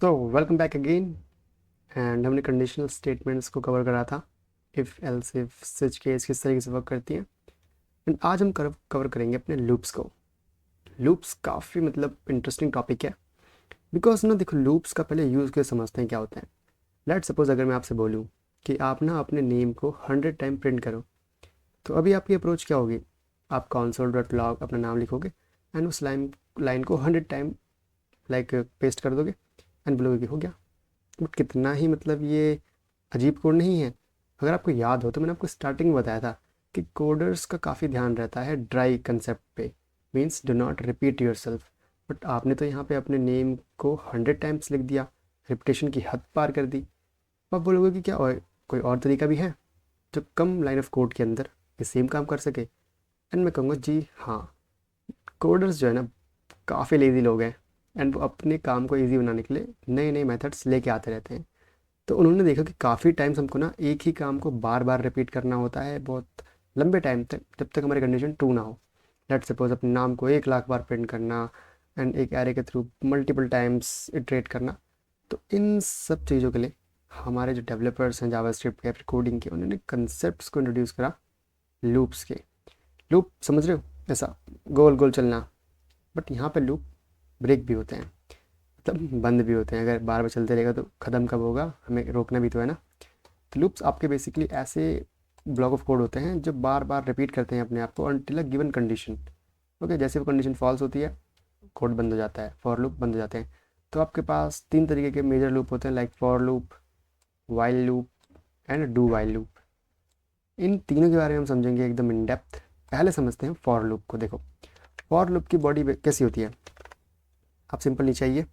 तो welcome back again. And हमने conditional statements को कवर करा था, if else if such case किस तरीके से वर्क करती हैं। एंड आज हम कवर करेंगे अपने लूप्स को। लूप्स काफ़ी इंटरेस्टिंग टॉपिक है, बिकॉज ना देखो लूप्स का पहले यूज़ के समझते हैं क्या होता है। लेट सपोज अगर मैं आपसे बोलूँ कि आप ना अपने नेम को 100 टाइम प्रिंट करो, तो अभी आपकी अप्रोच क्या होगी? आप console.log अपना नाम लिखोगे एंड उस लाइन को 100 टाइम पेस्ट कर दोगे एंड बोलोगे कि हो गया। बट कितना ही ये अजीब कोड नहीं है। अगर आपको याद हो तो मैंने आपको स्टार्टिंग में बताया था कि कोडर्स का काफ़ी ध्यान रहता है ड्राई कंसेप्ट पे, means do not repeat your self. But आपने तो यहाँ पे अपने नेम को 100 टाइम्स लिख दिया, रिपीटेशन की हद पार कर दी। अब बोलोगे कि क्या कोई और तरीका भी है जो कम लाइन ऑफ कोड के अंदर ये सेम काम कर सके? एंड मैं कहूँगा जी हाँ, कोडर्स जो है ना काफ़ी लेज़ी लोग हैं एंड वो अपने काम को ईजी बनाने के लिए नए नए मेथड्स लेके आते रहते हैं। तो उन्होंने देखा कि काफ़ी टाइम्स हमको ना एक ही काम को बार बार रिपीट करना होता है बहुत लंबे टाइम तक, जब तक हमारी कंडीशन ट्रू ना हो। लेट सपोज अपने नाम को 1 लाख बार प्रिंट करना एंड एक एरे के थ्रू मल्टीपल टाइम्स इटरेट करना। तो इन सब चीज़ों के लिए हमारे जो डेवलपर्स हैं जावास्क्रिप्ट के या फिर कोडिंग के, उन्होंने कंसेप्ट को इंट्रोड्यूस करा लूप्स के। लूप समझ रहे हो, ऐसा गोल गोल चलना। बट यहाँ पे लूप ब्रेक भी होते हैं, बंद भी होते हैं। अगर बार बार चलते रहेगा तो ख़त्म कब होगा, हमें रोकना भी तो है ना। तो लूप्स आपके बेसिकली ऐसे ब्लॉक ऑफ कोड होते हैं जो बार बार रिपीट करते हैं अपने आप को until a given condition. Okay, जैसे वो कंडीशन फॉल्स होती है कोड बंद हो जाता है, फॉर लूप बंद हो जाते हैं। तो आपके पास 3 तरीके के मेजर लूप होते हैं, like for loop, while loop and do while loop. इन तीनों के बारे में हम समझेंगे एकदम इन डेप्थ। पहले समझते हैं फॉर लूप को। देखो फॉर लूप की बॉडी कैसी होती है, आप सिंपल नीचे आइए,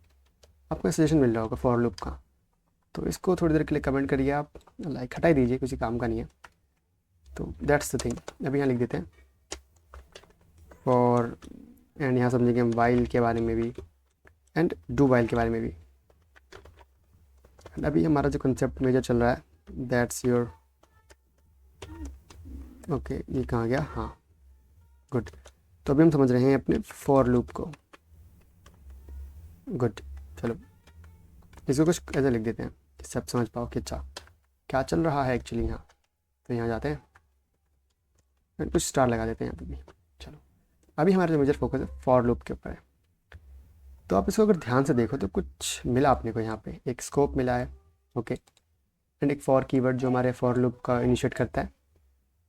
आपको सजेशन मिल रहा होगा फॉर लूप का। तो इसको थोड़ी देर के लिए कमेंट करिए, आप लाइक हटा ही दीजिए, किसी काम का नहीं है। तो दैट्स द थिंग। अभी यहाँ लिख देते हैं फॉर, एंड यहाँ समझेंगे हम वाइल के बारे में भी एंड डू वाइल के बारे में भी। एंड अभी हमारा जो कंसेप्ट मेजर चल रहा है दैट्स योर, ओके ये कहाँ गया, हाँ गुड। तो अभी हम समझ रहे हैं अपने फॉर लूप को। गुड, चलो इसको कुछ ऐसा लिख देते हैं जिससे आप समझ पाओ कि अच्छा क्या चल रहा है एक्चुअली यहाँ। तो यहाँ जाते हैं एंड कुछ स्टार लगा देते हैं यहाँ पे भी। चलो अभी हमारा जो मेजर फोकस है फॉर लूप के ऊपर है। तो आप इसको अगर ध्यान से देखो तो कुछ मिला अपने को, यहाँ पे एक स्कोप मिला है, ओके, एंड एक फॉर कीवर्ड जो हमारे फॉर लूप का इनिशिएट करता है।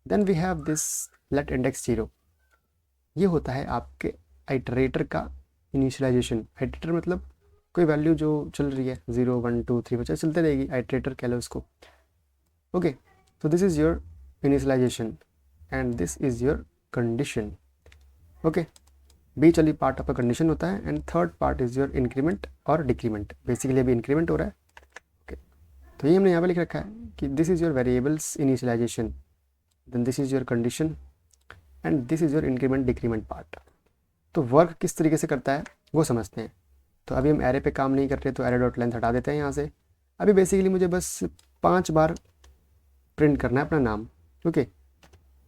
Then we have this let index 0। ये होता है आपके आइटरेटर का इनिशियलाइजेशन। आइटरेटर मतलब कोई वैल्यू जो चल रही है 0 1 2 3 बच्चे चलते रहेगी, आइटरेटर कह लो उसको। Okay, so this is your initialization and this is your condition. Okay, बीच वाली पार्ट आपका कंडीशन होता है and third part is your increment और डिक्रीमेंट। बेसिकली अभी इंक्रीमेंट हो रहा है। ओके, तो ये हमने यहाँ पे लिख रखा है कि this is your variables initialization, then this is your condition and this is your increment decrement part. तो वर्क किस तरीके से करता है वो समझते हैं। तो अभी हम एरे पे काम नहीं कर रहे, तो एरे डॉट लेंथ हटा देते हैं यहाँ से। अभी बेसिकली मुझे बस 5 बार प्रिंट करना है अपना नाम, ओके।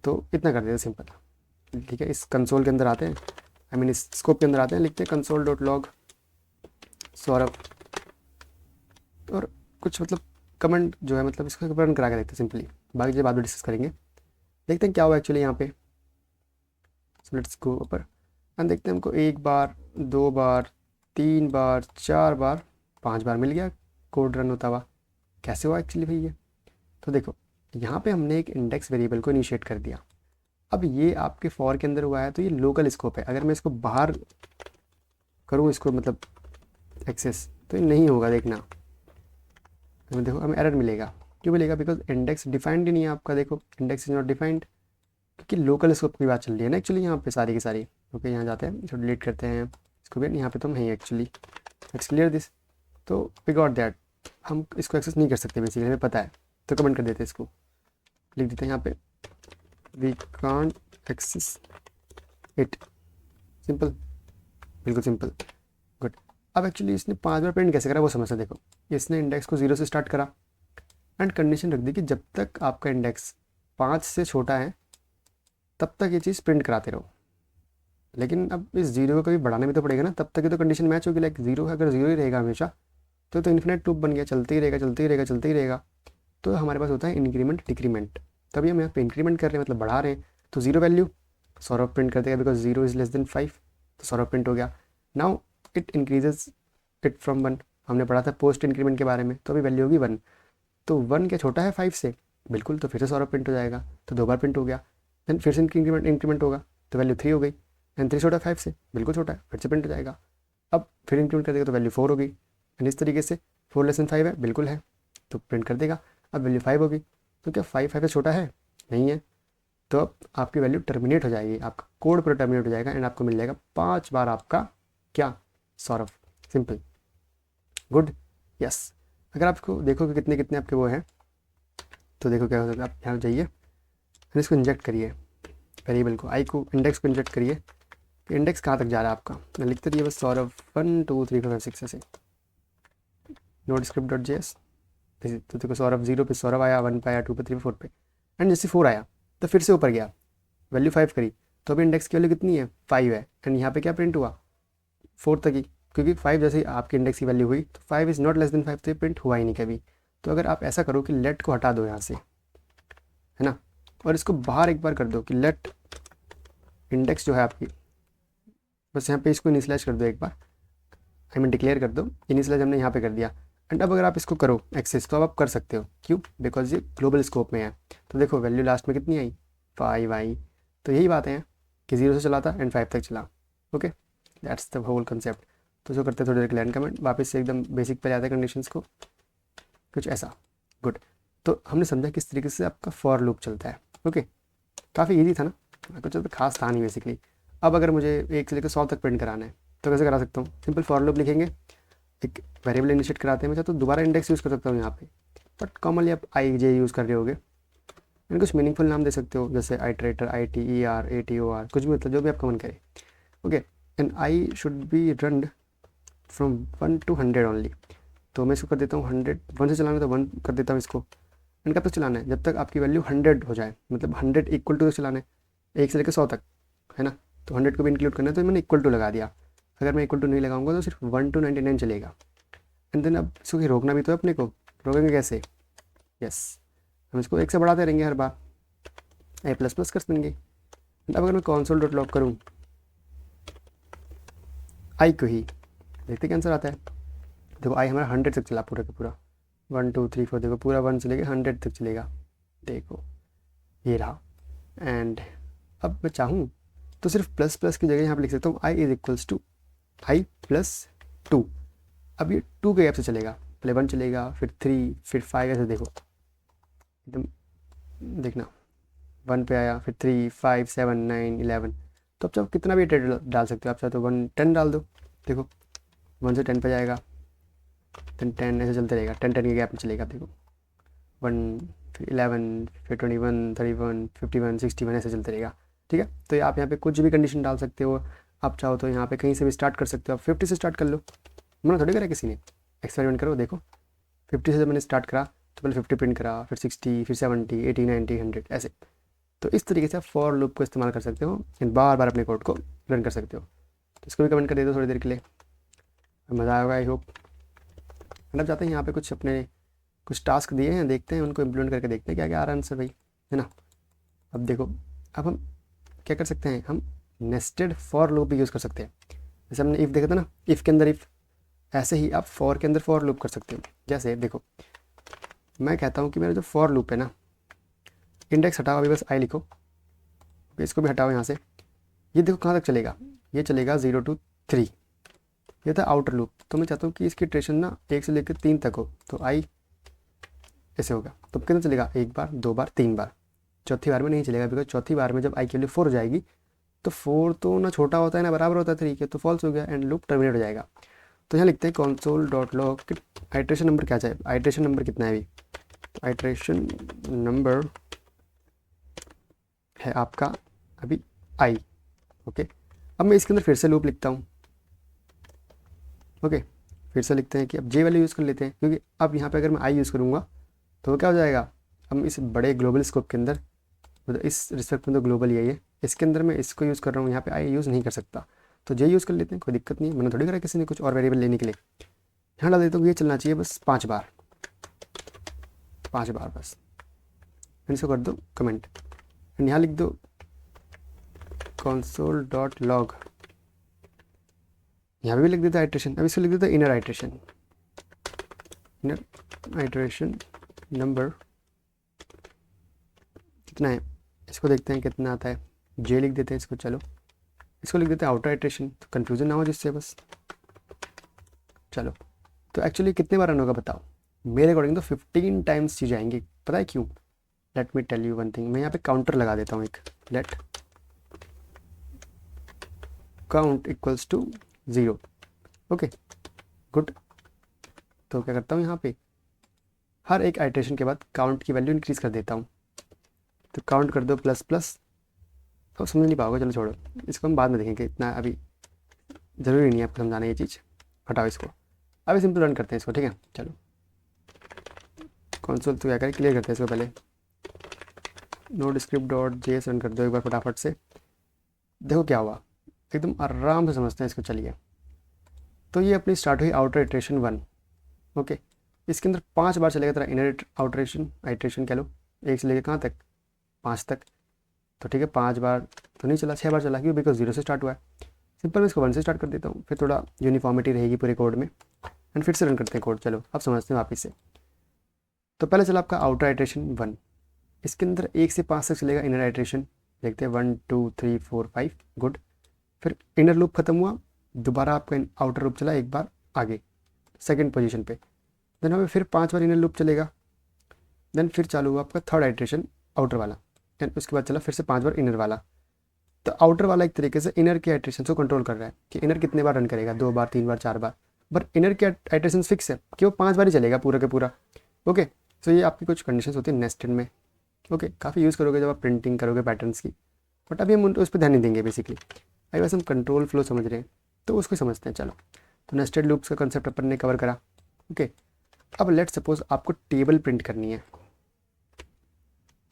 तो इतना कर देते हैं सिंपल, ठीक है। इस कंसोल के अंदर आते हैं, आई मीन इस स्कोप के अंदर आते हैं, लिखते हैं console.log सौरभ, और कुछ कमेंट जो है इसको रन करा के देखते हैं सिंपली। बाकी जो बाद में डिस्कस करेंगे, देखते हैं क्या हुआ एक्चुअली यहाँ पे। सो लेट्स गो ऊपर एंड देखते हैं हमको 1 बार 2 बार 3 बार 4 बार 5 बार मिल गया कोड रन होता हुआ। कैसे हुआ एक्चुअली भाई ये? तो देखो यहाँ पे हमने एक इंडेक्स वेरिएबल को इनिशिएट कर दिया। अब ये आपके फॉर के अंदर हुआ है तो ये लोकल स्कोप है। अगर मैं इसको बाहर करूँ, इसको एक्सेस, तो ये नहीं होगा, देखना। देखो हमें एरर मिलेगा। क्यों मिलेगा? बिकॉज इंडेक्स डिफाइंड ही नहीं है आपका। देखो इंडेक्स इज नॉट डिफाइंड, क्योंकि लोकल स्कोप की बात चल रही है ना एक्चुअली यहाँ पे सारी की सारी। ओके, यहाँ जाते हैं, इसको डिलीट करते हैं, इसको भी यहाँ पे तो हम हैं एक्चुअली। Let's clear this. तो वी गॉट दैट, हम इसको एक्सेस नहीं कर सकते बेसिकली, हमें पता है। तो कमेंट कर देते हैं, इसको लिख देते हैं यहाँ पे we can't access it. Simple, बिल्कुल सिंपल, गुड। अब एक्चुअली इसने 5 बार प्रिंट कैसे करा वो समझते। देखो इसने इंडेक्स को 0 से स्टार्ट करा एंड कंडीशन रख दी कि जब तक आपका इंडेक्स 5 से छोटा है तब तक ये चीज़ प्रिंट कराते रहो। लेकिन अब इस 0 को कभी बढ़ाना भी तो पड़ेगा ना, तब तक ये तो कंडीशन मैच होगी। लाइक 0 है, अगर 0 ही रहेगा हमेशा तो इन्फिनेट लूप बन गया, चलते ही रहेगा चलते ही रहेगा चलते ही रहेगा। तो हमारे पास होता है इंक्रीमेंट डिक्रीमेंट, तभी हम यहाँ पे इंक्रीमेंट कर रहे हैं मतलब बढ़ा रहे हैं। तो जीरो वैल्यू सौरभ प्रिंट कर देगा because zero is less than 5, तो सौरभ प्रिंट हो गया। Now it increases it from 1, हमने पढ़ा था पोस्ट इंक्रीमेंट के बारे में, तो अभी वैल्यू होगी 1। तो 1 क्या छोटा है 5 से, बिल्कुल, तो फिर से सौरभ प्रिंट हो जाएगा, तो 2 बार प्रिंट हो गया। देन फिर से इंक्रीमेंट होगा, तो वैल्यू 3 हो गई, एंड 3 छोटा है 5 से, बिल्कुल छोटा है, फिर से प्रिंट हो जाएगा। अब फिर इंक्रीमेंट कर देगा तो वैल्यू 4 हो गई, एंड इस तरीके से 4 लेस देन 5 है, बिल्कुल है, तो प्रिंट कर देगा। अब वैल्यू 5 होगी, तो क्या 5 से छोटा है, नहीं है, तो अब आपकी वैल्यू टर्मिनेट हो जाएगी, आपका कोड पूरा टर्मिनेट हो जाएगा, एंड आपको मिल जाएगा 5 बार आपका क्या, सौरभ। Simple, good, yes. अगर आपको देखो कि कितने कितने आपके वो हैं, तो देखो क्या हो सकता है, आप यहाँ जाइए और इसको इंजेक्ट करिए वेरिएबल को, आई को, इंडेक्स को इंजेक्ट करिए कि इंडेक्स कहाँ तक जा रहा है आपका। मैं लिखते रहिए बस सौरभ 1 2 3 4 5 6 ऐसे, नोट स्क्रिप्ट डॉट जेएस। तो देखो सौरभ 0 पे सौरभ आया, 1 पे आया, 2 पे 3 पे 4 पे, एंड जैसे 4 आया तो फिर से ऊपर गया, वैल्यू 5 करी, तो अभी इंडेक्स की वैल्यू कितनी है, 5 है, एंड यहाँ पे क्या प्रिंट हुआ, 4 तक ही, क्योंकि 5 जैसे ही आपकी इंडेक्स की वैल्यू हुई तो 5 इज़ नॉट लेस देन 5, तो ये प्रिंट हुआ ही नहीं कभी। तो अगर आप ऐसा करो कि लेट को हटा दो यहाँ से, है ना, और इसको बाहर एक बार कर दो कि लेट इंडेक्स जो है आपकी, बस यहाँ पे इसको इनिशियलाइज कर दो एक बार, आई मीन डिक्लेयर कर दो, इनिशियलाइज हमने यहाँ पे कर दिया। एंड अब अगर आप इसको करो एक्सेस, तो अब आप कर सकते हो, क्यों, बिकॉज ये ग्लोबल स्कोप में है। तो देखो वैल्यू लास्ट में कितनी आई, 5 आई। तो यही बात है कि 0 से चला था एंड 5 तक चला। Okay, that's the whole concept. तो जो करते हैं थोड़ी देर क्लैन कमेंट, वापस से एकदम बेसिक पे जाते हैं कंडीशंस को, कुछ ऐसा, गुड। तो हमने समझा किस तरीके से आपका फॉर लूप चलता है। ओके, काफ़ी ईजी था ना, कुछ तो खास था नहीं बेसिकली। अब अगर मुझे 1 से लेकर 100 तक प्रिंट कराना है तो कैसे करा सकता हूँ, सिंपल फॉर लूप लिखेंगे, एक वेरिएबल इनिशिएट कराते हैं, मैं चाहता हूँ दोबारा इंडेक्स यूज़ कर सकता हूँ यहाँ पे, बट कॉमनली आप आई जे यूज़ कर रहे होगे, एंड कुछ मीनिंगफुल नाम दे सकते हो, जैसे आइटरेटर, ITER ATOR, कुछ भी, मतलब जो भी आपका मन करे। Okay, and I should be run from 1 to 100 only, तो मैं इसको कर देता हूँ 100, 1 से चलाना है तो 1 कर देता हूँ इसको। एंड कब तक चलाना है, जब तक आपकी वैल्यू 100 हो जाए, मतलब 100 इक्वल टू चलाना है, 1 से लेकर 100 तक, है ना, तो 100 को भी इंक्लूड करना है, तो मैंने इक्वल टू लगा दिया। अगर मैं इक्वल टू नहीं लगाऊंगा तो सिर्फ 1 to 99 चलेगा। एंड देन अब इसको रोकना भी तो है अपने को, रोकेंगे कैसे, यस, हम इसको 1 से बढ़ाते रहेंगे हर बार, A++ कर देंगे। अब अगर मैं console डॉट लॉग करूँ आई को ही, देखते क्या आंसर आता है। देखो आई हमारा 100 तक चला पूरा का पूरा, 1 2 3 4, देखो पूरा 1 से लेकर 100 तक चलेगा, देखो ये रहा। एंड अब मैं चाहूँ तो सिर्फ प्लस प्लस की जगह यहाँ पर लिख सकता हूँ I is equals to I+2। अब ये 2 के गैप से चलेगा, पहले 1 चलेगा, फिर 3, फिर 5, ऐसे देखो एकदम देखना, 1 पे आया, फिर 3 5 7 9 11। तो अब चाहो कितना भी रेट डाल सकते हो, आप चाहे तो 1 10 डाल दो, देखो 1 से 10 पे जाएगा, देन 10, ऐसे चलते रहेगा, 10 10 के गैप में चलेगा, देखो 1 फिर 11 फिर 21 31 51 61, ऐसे चलते रहेगा। ठीक है, तो ये आप यहाँ पे कुछ भी कंडीशन डाल सकते हो, आप चाहो तो यहाँ पे कहीं से भी स्टार्ट कर सकते हो, आप 50 से स्टार्ट कर लो, मना थोड़ी करा किसी ने, एक्सपेरिमेंट करो, देखो 50 से जब मैंने स्टार्ट करा तो पहले 50 प्रिंट करा, फिर 60, फिर 70 80 90 100 ऐसे। तो इस तरीके से आप फॉर लूप को इस्तेमाल कर सकते हो, एंड बार बार अपने कोड को रन कर सकते हो। तो इसको भी कमेंट कर दे दो थोड़ी देर के लिए, मज़ा आएगा आई होप। एंड अब जाते हैं यहाँ पे कुछ अपने कुछ टास्क दिए हैं, देखते हैं उनको इम्प्लीमेंट करके देखते हैं क्या क्या आ रहा है आंसर भाई, है ना। अब देखो, अब हम क्या कर सकते हैं, हम नेस्टेड फॉर लूप भी यूज़ कर सकते हैं। जैसे हमने इफ़ देखा था ना, इफ़ के अंदर इफ़, ऐसे ही आप फॉर के अंदर फॉर लूप कर सकते हो। जैसे देखो मैं कहता हूँ कि मेरा जो फॉर लूप है ना, इंडेक्स हटाओ, अभी बस आई लिखो, इसको भी हटाओ यहाँ से, ये देखो कहाँ तक चलेगा, ये चलेगा 0 to 3, ये था आउटर लूप। तो मैं चाहता हूँ कि इसकी इटरेशन ना 1 से लेकर 3 तक हो, तो आई ऐसे होगा, तो कितना चलेगा, 1 बार 2 बार 3 बार, चौथी बार में नहीं चलेगा, बिकॉज चौथी बार में जब आई की वैल्यू 4 हो जाएगी तो 4 तो ना छोटा होता है ना बराबर होता है 3 के, तो फॉल्स हो गया एंड लूप टर्मिनेट हो जाएगा। तो यहाँ लिखते हैं console डॉट लॉग कि आइट्रेशन नंबर क्या चाहिए, आइट्रेशन नंबर कितना है अभी, तो आइट्रेशन नंबर है आपका अभी आई। ओके, अब मैं इसके अंदर फिर से लूप लिखता हूँ। ओके, फिर से लिखते हैं कि अब जे वैल्यू यूज़ कर लेते हैं, क्योंकि अब यहाँ पे अगर मैं आई यूज़ करूँगा तो क्या हो जाएगा, हम इस बड़े ग्लोबल स्कोप के अंदर, मतलब इस रिस्पेक्ट में तो ग्लोबल यही है, इसके अंदर मैं इसको यूज़ कर रहा हूँ, यहाँ पे आई यूज़ नहीं कर सकता, तो जे यूज़ कर लेते हैं, कोई दिक्कत नहीं है, मैंने थोड़ी करा किसी ने कुछ और वेरिएबल लेने के लिए। यहाँ डाल देता हूँ, ये चलना चाहिए बस 5 बार, 5 बार बस। एंड इसको कर दो कमेंट एंड यहाँ लिख दो console.log, यहाँ पे भी लिख देता आइट्रेशन। अब इसको लिख देता इनर आइट्रेशन, नंबर कितना है इसको देखते हैं कितना आता है, जे लिख देते हैं इसको। चलो इसको लिख देते हैं आउटर आइट्रेशन, तो कन्फ्यूजन ना हो जिससे बस। चलो तो एक्चुअली कितने बार रन होगा बताओ? मेरे अकॉर्डिंग तो 15 टाइम्स चीज़ें आएंगी, पता है क्यों? Let me tell you one thing. मैं यहाँ पे काउंटर लगा देता हूँ एक, let count equals to 0। Okay good. तो क्या करता हूँ यहाँ पे हर एक आइट्रेशन के बाद काउंट की वैल्यू इंक्रीज कर देता हूँ। तो काउंट कर दो प्लस प्लस, तो समझ नहीं पाओगे, चलो छोड़ो, इसको हम बाद में देखेंगे, इतना अभी ज़रूरी नहीं है आपको समझाना ये चीज़, हटाओ इसको। अभी सिंपल रन करते हैं इसको, ठीक है। चलो कंसोल तो क्या करें, क्लियर करते हैं इसको पहले। Node script dot JS run कर दो एक बार फटाफट से, देखो क्या हुआ, एकदम आराम से समझते हैं इसको। चलिए तो ये अपनी स्टार्ट हुई आउटर इटरेशन 1। ओके इसके अंदर 5 बार चलेगा तेरा इनर आउटरेशन, आइट्रेशन कह लो, 1 से लेके कहाँ तक, 5 तक। तो ठीक है 5 बार तो नहीं चला, 6 बार चला, क्यों? बिकॉज 0 से स्टार्ट हुआ है। सिंपल मैं इसको 1 से स्टार्ट कर देता हूँ, फिर थोड़ा यूनिफॉर्मिटी रहेगी पूरे कोड में, एंड फिर से रन करते हैं कोड। चलो अब समझते हैं वापस से। तो पहले चला आपका आउटर आइट्रेशन 1, इसके अंदर 1 से 5 तक चलेगा इनर आइट्रेशन, देखते हैं 1 2 3 4 5, गुड। फिर इनर लूप खत्म हुआ, दोबारा आपका आउटर लूप चला एक बार आगे सेकंड पोजीशन पे, देन हमें फिर 5 बार इनर लूप चलेगा, देन फिर चालू हुआ आपका थर्ड आइट्रेशन आउटर वाला, एंड उसके बाद चला फिर से 5 बार इनर वाला। तो आउटर वाला एक तरीके से इनर के आइट्रेशन को कंट्रोल कर रहा है कि इनर कितने बार रन करेगा, 2 बार 3 बार 4 बार, बट इनर के आइट्रेशन फिक्स है कि वो 5 बार ही चलेगा पूरा के पूरा। ओके सो ये आपकी कुछ कंडीशंस होती है नेस्टेड में। ओके काफ़ी यूज़ करोगे जब आप प्रिंटिंग करोगे पैटर्न्स की, बट अभी हम उस पर ध्यान नहीं देंगे बेसिकली। अभी बस हम कंट्रोल फ्लो समझ रहे हैं तो उसको समझते हैं। चलो तो नेस्टेड लूप्स का कंसेप्ट अपन ने कवर करा। ओके अब लेट सपोज आपको टेबल प्रिंट करनी है।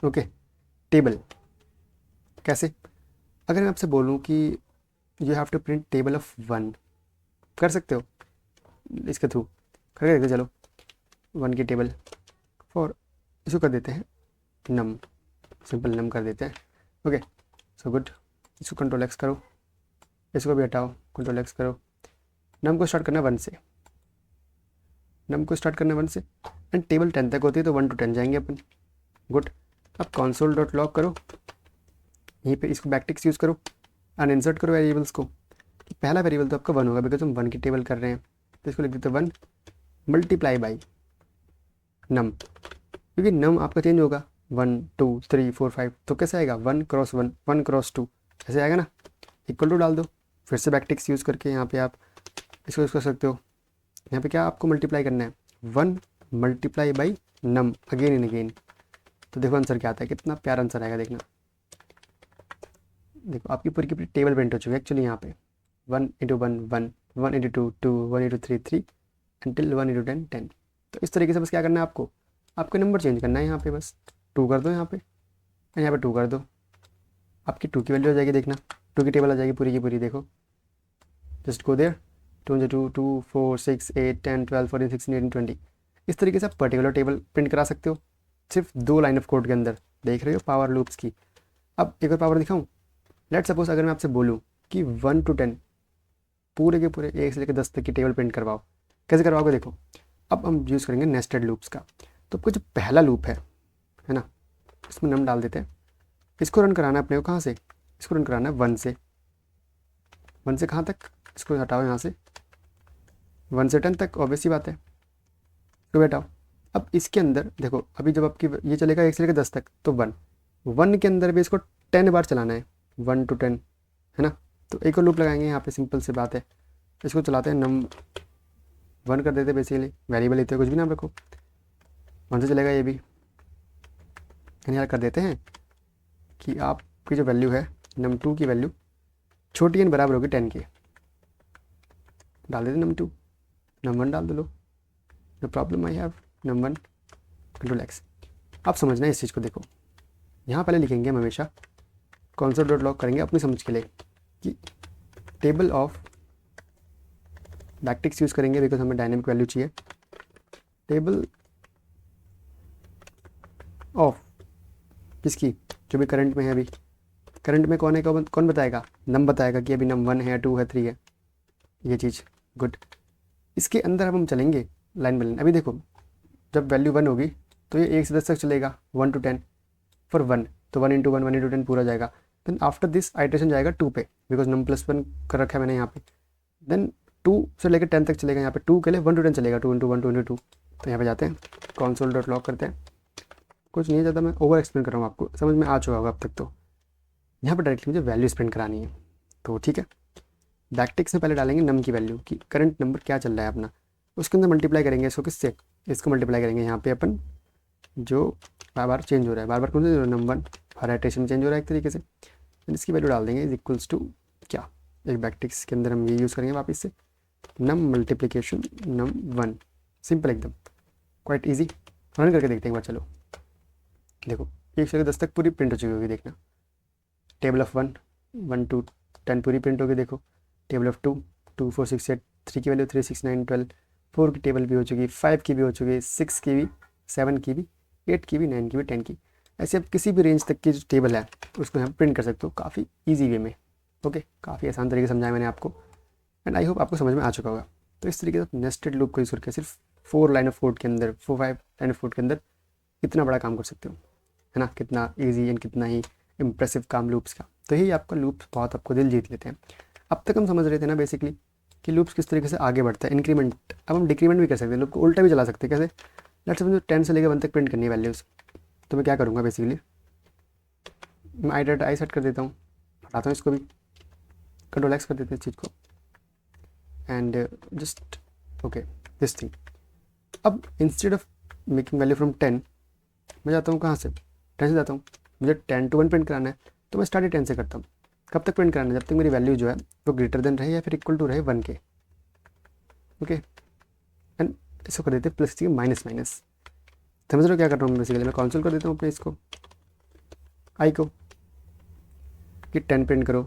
ओके टेबल कैसे? अगर मैं आपसे बोलूँ कि you have to print table of 1, कर सकते हो इसके थ्रू, करके देखते। चलो 1 की टेबल फॉर, इसको कर देते हैं नम, सिंपल नम कर देते हैं। ओके सो गुड, इसको कंट्रोल एक्स करो, इसको भी हटाओ, कंट्रोल एक्स करो। नम को स्टार्ट करना 1 से, नम को स्टार्ट करना 1 से, एंड टेबल 10 तक होती है तो 1 to 10 जाएंगे अपन। गुड अब console.log करो, यहीं पे इसको बैकटिक्स यूज़ करो, अनइंसर्ट करो वेरिएबल्स को। तो पहला वेरिएबल तो आपका 1 होगा बिकॉज हम 1 की टेबल कर रहे हैं, तो इसको लिख देते 1 मल्टीप्लाई बाई नम, क्योंकि नम आपका चेंज होगा 1 2 3 4 5, तो कैसे आएगा 1 क्रॉस 1 1 क्रॉस 2 ऐसे आएगा ना। इक्वल टू डाल दो, फिर से बैकटिक्स यूज़ करके यहाँ पे आप इसको यूज़ कर सकते हो। यहाँ पे क्या आपको मल्टीप्लाई करना है, 1 multiply by num again and again. तो देखो आंसर क्या आता है, कितना प्यारा आंसर आएगा, देखना। देखो आपकी पूरी की पूरी टेबल प्रिंट हो चुकी है एक्चुअली यहाँ पे। 1 into 1 1, 1 into 2 2, 1 into 3 3, until 1 into 10 10। तो इस तरीके से बस क्या करना है आपको, आपको नंबर चेंज करना है यहाँ पे, बस 2 कर दो यहाँ पे, यहाँ पे 2 कर दो, आपकी 2 की वैल्यू आ जाएगी, देखना 2 की टेबल आ जाएगी पूरी की पूरी। देखो जस्ट गो देयर, 2 2 2 4 6 8 10 12 14 16 18 20। इस तरीके से आप पर्टिकुलर टेबल प्रिंट करा सकते हो सिर्फ 2 लाइन ऑफ कोड के अंदर। देख रहे हो पावर लूप्स की। अब एक और पावर दिखाऊँ, लेट सपोज अगर मैं आपसे बोलूँ कि 1 to 10 पूरे के पूरे 1 से लेकर 10 तक की टेबल प्रिंट करवाओ, कैसे करवाओगे? देखो अब हम यूज़ करेंगे नेस्टेड लूप्स का। तो आपको जो पहला लूप है ना, इसमें नम डाल देते हैं, इसको रन कराना है अपने को कहाँ से, इसको रन कराना है 1 से। 1 से कहाँ तक, इसको हटाओ यहाँ से, 1 से 10 तक, ऑब्वियस सी बात है, तो हटाओ। अब इसके अंदर देखो अभी जब आपकी ये चलेगा 1 से लेकर 10 तक, तो 1 के अंदर भी इसको 10 बार चलाना है, 1 to 10 है ना। तो एक और लूप लगाएंगे यहाँ पे, सिंपल सी बात है, इसको चलाते हैं नम 1 कर देते हैं, बेसिकली वेरिएबल लेते हैं, कुछ भी नाम रखो, 1 से चलेगा ये भी। यहाँ कर देते हैं कि आपकी जो वैल्यू है नम 2 की वैल्यू छोटी एन बराबर होगी 10 के, डाल देते नम 2, नम 1 डाल दो, लो no problem I have num 1 control X. आप समझना है इस चीज़ को। देखो यहाँ पहले लिखेंगे हम हमेशा console.log करेंगे अपनी समझ के लिए कि टेबल ऑफ बैकटिक्स यूज़ करेंगे बिकॉज हमें डायनेमिक वैल्यू चाहिए। टेबल ऑफ किसकी, जो भी करंट में है अभी, करंट में कौन है, कौन बताएगा, नम बताएगा कि अभी नम 1 है, 2 है, 3 है, ये चीज़ गुड। इसके अंदर अब हम चलेंगे लाइन बाय लाइन। अभी देखो जब वैल्यू 1 होगी तो ये 1 से 10 तक चलेगा, 1 to 10 फॉर 1, तो 1 into 1 1 into 10 पूरा जाएगा। देन आफ्टर दिस आइट्रेशन जाएगा 2 पे, बिकॉज नम +1 कर रखा है मैंने यहाँ पे। देन 2 से लेकर 10 तक चलेगा, यहाँ पे 2 के लिए 1 to 10 चलेगा, 2 into 1 2 into 2। तो यहाँ पे जाते हैं, console.log करते हैं, कुछ नहीं ज़्यादा मैं ओवर एक्सप्लेन कर रहा हूँ, आपको समझ में आ चुका होगा अब तक। तो यहाँ पर डायरेक्टली मुझे वैल्यू प्रिंट करानी है, तो ठीक है। बैकटिक्स में पहले डालेंगे नम की वैल्यू कि करंट नंबर क्या चल रहा है अपना, उसके अंदर मल्टीप्लाई करेंगे इसको किससे, इसको मल्टीप्लाई करेंगे यहाँ पे अपन जो बार बार चेंज हो रहा है, बार बार कौन सा नंबर 1 हर आइट्रेशन में चेंज हो रहा है एक तरीके से। इसकी वैल्यू डाल देंगे इज इक्वल्स टू क्या, एक बैकटिक्स के अंदर हम ये यूज़ करेंगे वापस से, नम मल्टीप्लिकेशन नम 1, सिंपल एकदम, क्वाइट ईजी। रन करके देखते हैं एक बार, चलो देखो 1 से 10 तक पूरी प्रिंट हो चुकी होगी, देखना टेबल ऑफ 1 1 to 10 पूरी प्रिंट होगी, देखो टेबल ऑफ 2 2 4 6 8, 3 की वैल्यू 3 6 9 12, 4 की टेबल भी हो चुकी, 5 की भी हो चुकी, 6 की भी, 7 की भी, 8 की भी, 9 की भी, 10 की। ऐसे आप किसी भी रेंज तक की जो टेबल है उसको यहाँ प्रिंट कर सकते हो काफ़ी ईजी वे में। ओके, काफ़ी आसान तरीके से समझाया मैंने आपको, एंड आई होप आपको समझ में आ चुका होगा। तो इस तरीके से नेस्टेड लूप को यूज़ करके सिर्फ 4 लाइन ऑफ कोड के अंदर, 4-5 लाइन ऑफ कोड के अंदर इतना बड़ा काम कर सकते हो, है ना, कितना ईजी एंड कितना ही इम्प्रेसिव काम लूप्स का। तो यही आपका लूप्स बहुत आपको दिल जीत लेते हैं। अब तक हम समझ रहे थे ना बेसिकली कि लूप्स किस तरीके से आगे बढ़ता है, इंक्रीमेंट। अब हम डिक्रीमेंट भी कर सकते हैं, लूप को उल्टा भी चला सकते हैं। कैसे, लेट्स सपोज 10 से लेकर 1 तक प्रिंट करनी है वैल्यूज़, तो मैं क्या करूँगा बेसिकली, मैं आई सेट कर देता हूँ, हटाता हूँ इसको भी, Ctrl+X कर देते हैं इस चीज़ को, and just okay this thing. अब instead of making value from 10 मैं जाता हूँ कहाँ से, 10 से जाता हूँ। मुझे 10 to 1 प्रिंट कराना है तो मैं स्टार्ट 10 से करता हूँ। कब तक प्रिंट कराना है, जब तक मेरी वैल्यू जो है वो ग्रेटर देन रहे या फिर इक्वल टू रहे 1 के। ओके, एंड इसको कर देते हैं प्लस की माइनस माइनस। समझ रहे हो क्या कर रहा हूँ मैं बेसिकली, मैं कॉन्सोल कर देता हूँ अपने इसको आई को कि 10 प्रिंट करो।